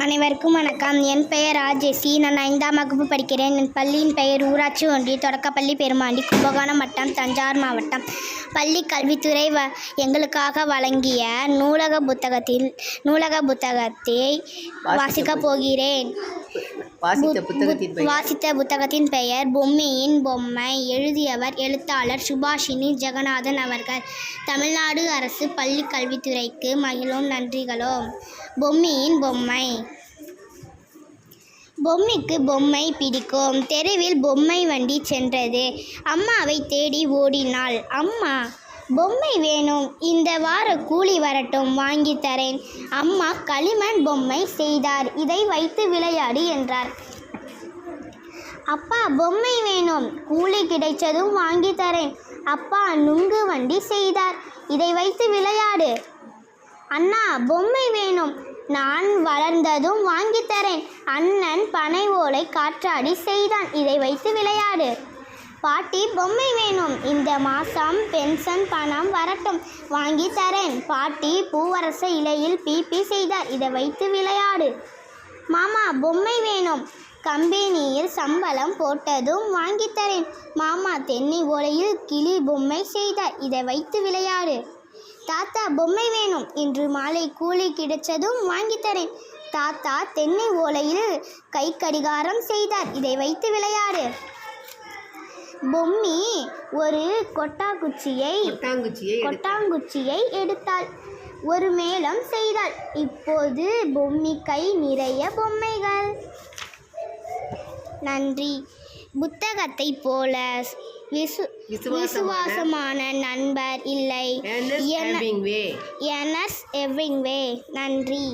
அனைவருக்கும் வணக்கம். என் பெயர் ராஜேசி. நான் 5ஆம் வகுப்பு படிக்கிறேன். என் பள்ளியின் பெயர் ஊராட்சி ஒன்றிய தொடக்கப்பள்ளி பெருமாண்டி, கும்பகோணம் வட்டம், தஞ்சாவூர் மாவட்டம். பள்ளி கல்வித்துறை எங்களுக்காக வழங்கிய நூலக புத்தகத்தை வாசிக்கப் போகிறேன். வாசித்த புத்தகத்தின் பெயர் பொம்மியின் பொம்மை. எழுதியவர் எழுத்தாளர் சுபாஷினி ஜெகநாதன் அவர்கள். தமிழ்நாடு அரசு பள்ளி கல்வித்துறைக்கு மகிழும் நன்றிகளோம். பொம்மியின் பொம்மை. பொம்மிக்கு பொம்மை பிடிக்கும். தெருவில் பொம்மை வண்டி சென்றது. அம்மாவை தேடி ஓடினாள். அம்மா, பொம்மை வேணும், இந்த வார கூலி வரட்டும், வாங்கி தரேன். அம்மா களிமண் பொம்மை செய்தார். இதை வைத்து விளையாடு என்றார். அப்பா, பொம்மை வேணும், கூலி கிடைச்சதும் வாங்கி தரேன். அப்பா நுங்கு வண்டி செய்தார். இதை வைத்து விளையாடு. அண்ணா, பொம்மை வேணும், நான் வளர்ந்ததும் வாங்கி தரேன். அண்ணன் பனை ஓலை காற்றாடி செய்தான். இதை வைத்து விளையாடு. பாட்டி, பொம்மை வேணும், இந்த மாதம் பென்ஷன் பணம் வரட்டும், வாங்கி தரேன். பாட்டி பூவரச இலையில் பீப்பி செய்தார். இதை வைத்து விளையாடு. மாமா, பொம்மை வேணும், கம்பெனியில் சம்பளம் போட்டதும் வாங்கி தரேன். மாமா தென்னை ஓலையில் கிளி பொம்மை செய்தார். இதை வைத்து விளையாடு. தாத்தா, பொம்மை வேணும், இன்று மாலை கூலி கிடைச்சதும் வாங்கி தரேன். தாத்தா தென்னை ஓலையில் கை கடிகாரம் செய்தார். இதை வைத்து விளையாடு. பொம்மி ஒரு கொட்டாங்குச்சியை எடுத்தாள். ஒரு மேளம் செய்தாள். இப்போது பொம்மி கை நிறைய பொம்மைகள். நன்றி. புத்தகத்தை போல விசுவாசமான நண்பர் இல்லை. Ernst Hemingway. நன்றி.